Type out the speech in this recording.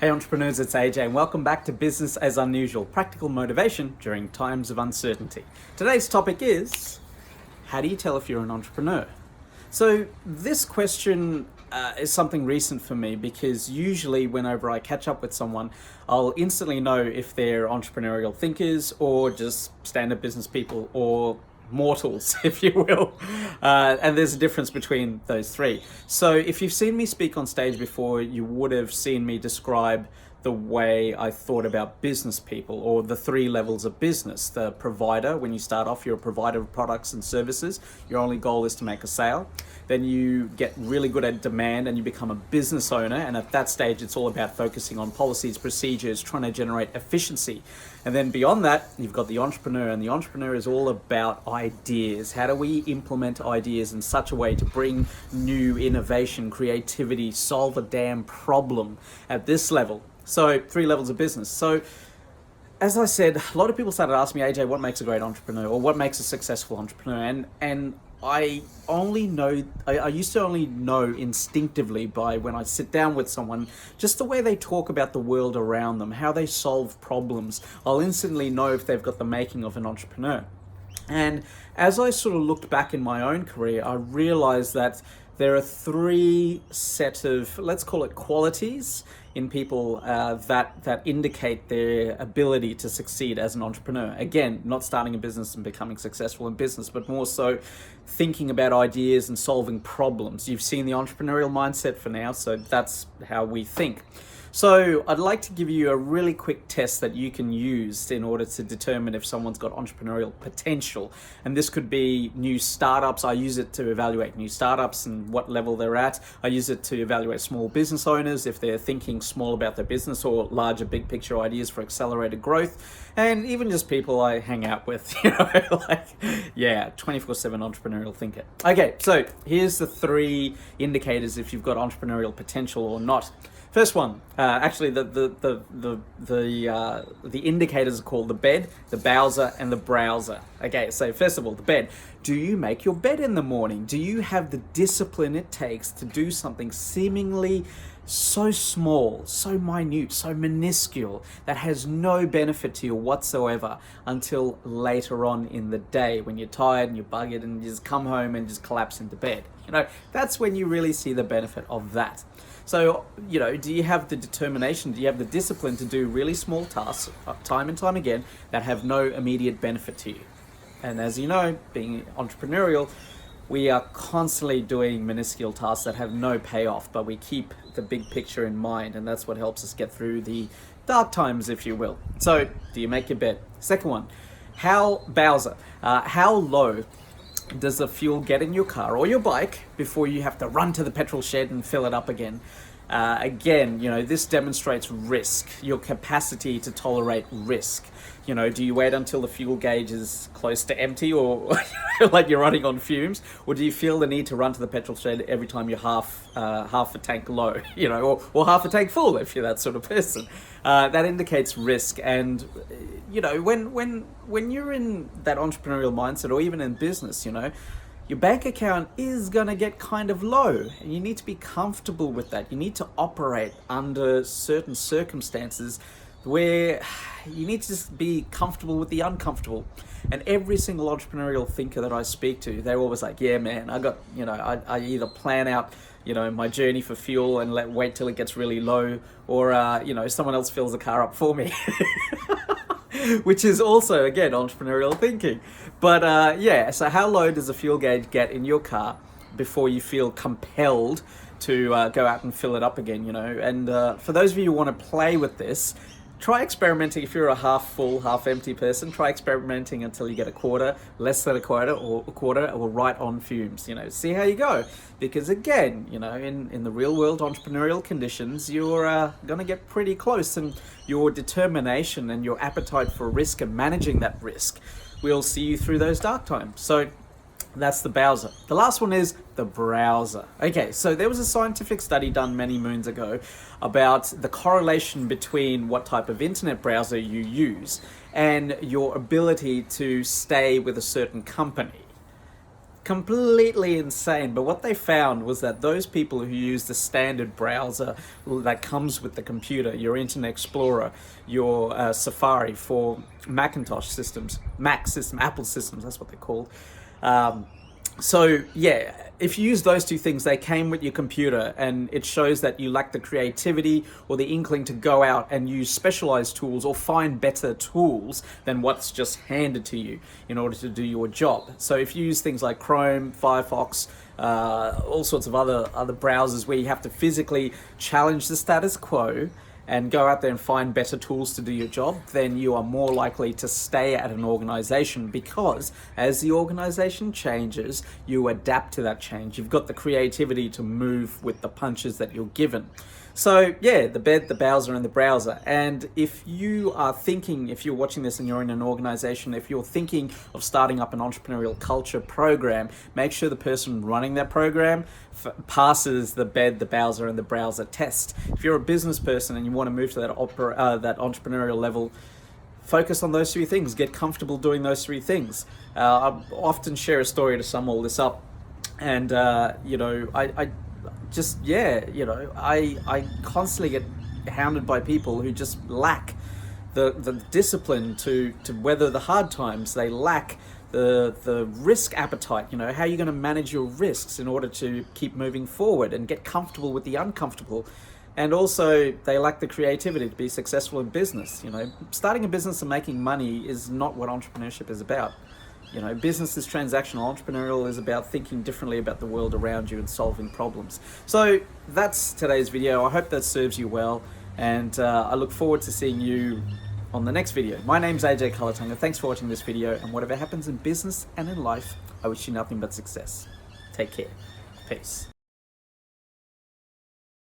Hey entrepreneurs, it's AJ and welcome back to Business as Unusual, practical motivation during times of uncertainty. Today's topic is, how do you tell if you're an entrepreneur? So this question is something recent for me because usually whenever I catch up with someone, I'll instantly know if they're entrepreneurial thinkers or just standard business people or mortals, if you will. And there's a difference between those three. So if you've seen me speak on stage before, you would have seen me describe the way I thought about business people, or the three levels of business. The provider, when you start off, you're a provider of products and services. Your only goal is to make a sale. Then you get really good at demand and you become a business owner. And at that stage, it's all about focusing on policies, procedures, trying to generate efficiency. And then beyond that, you've got the entrepreneur, and the entrepreneur is all about ideas. How do we implement ideas in such a way to bring new innovation, creativity, solve a damn problem at this level? So 3 levels of business. So as I said, a lot of people started asking me, AJ, what makes a great entrepreneur, or what makes a successful entrepreneur? And I used to only know instinctively by when I sit down with someone, just the way they talk about the world around them, how they solve problems. I'll instantly know if they've got the making of an entrepreneur. And as I sort of looked back in my own career, I realized that there are 3 set of, let's call it qualities in people that indicate their ability to succeed as an entrepreneur. Again, not starting a business and becoming successful in business, but more so thinking about ideas and solving problems. You've seen the entrepreneurial mindset for now, so that's how we think. So I'd like to give you a really quick test that you can use in order to determine if someone's got entrepreneurial potential. And this could be new startups. I use it to evaluate new startups and what level they're at. I use it to evaluate small business owners if they're thinking small about their business, or larger big picture ideas for accelerated growth. And even just people I hang out with, 24/7 entrepreneurial thinker. Okay, so here's the 3 indicators if you've got entrepreneurial potential or not. First one, actually the indicators are called the bed, the bowser, and the browser. Okay, so first of all, the bed. Do you make your bed in the morning? Do you have the discipline it takes to do something seemingly so small, so minute, so minuscule, that has no benefit to you whatsoever until later on in the day when you're tired and you're buggered and you just come home and just collapse into bed? That's when you really see the benefit of that. So, do you have the determination, do you have the discipline to do really small tasks time and time again that have no immediate benefit to you? And as you know, being entrepreneurial, we are constantly doing minuscule tasks that have no payoff, but we keep the big picture in mind, and that's what helps us get through the dark times, if you will. So, do you make your bed? Second one, how low does the fuel get in your car or your bike before you have to run to the petrol shed and fill it up again? Again, this demonstrates risk, your capacity to tolerate risk. Do you wait until the fuel gauge is close to empty, or like you're running on fumes? Or do you feel the need to run to the petrol shed every time you're half a tank low, or half a tank full if you're that sort of person? That indicates risk. And, when you're in that entrepreneurial mindset, or even in business, your bank account is going to get kind of low, and you need to be comfortable with that. You need to operate under certain circumstances where you need to just be comfortable with the uncomfortable. And every single entrepreneurial thinker that I speak to, they're always like, yeah, man, I either plan out, my journey for fuel and wait till it gets really low, or, someone else fills the car up for me. Which is also, again, entrepreneurial thinking. But so how low does the fuel gauge get in your car before you feel compelled to go out and fill it up again, And for those of you who want to play with this, try experimenting. If you're a half full, half empty person, try experimenting until you get a quarter, less than a quarter, or right on fumes. See how you go. Because again, in the real world entrepreneurial conditions, you're going to get pretty close, and your determination and your appetite for risk and managing that risk will see you through those dark times. So that's the bowser. The last one is the browser. Okay, so there was a scientific study done many moons ago about the correlation between what type of internet browser you use and your ability to stay with a certain company. completely insane. But what they found was that those people who use the standard browser that comes with the computer, your Internet Explorer, your Safari for Macintosh systems, Mac system, Apple systems, that's what they're called. So yeah, if you use those two things, they came with your computer, and it shows that you lack the creativity or the inkling to go out and use specialized tools or find better tools than what's just handed to you in order to do your job. So if you use things like Chrome, Firefox, all sorts of other browsers where you have to physically challenge the status quo and go out there and find better tools to do your job, then you are more likely to stay at an organization, because as the organization changes, you adapt to that change. You've got the creativity to move with the punches that you're given. So yeah, the bed, the browser, and the browser. And if you are thinking, if you're watching this and you're in an organization, if you're thinking of starting up an entrepreneurial culture program, make sure the person running that program passes the bed, the browser, and the browser test. If you're a business person and you want to move to that entrepreneurial level, focus on those three things. Get comfortable doing those three things. I often share a story to sum all this up, and I constantly get hounded by people who just lack the discipline to weather the hard times. They lack the risk appetite. How are you going to manage your risks in order to keep moving forward and get comfortable with the uncomfortable? And also, they lack the creativity to be successful in business. Starting a business and making money is not what entrepreneurship is about. Business is transactional. Entrepreneurial is about thinking differently about the world around you and solving problems. So that's today's video. I hope that serves you well, and I look forward to seeing you on the next video. My name's AJ Kulatunga. Thanks for watching this video, and whatever happens in business and in life, I wish you nothing but success. Take care. Peace.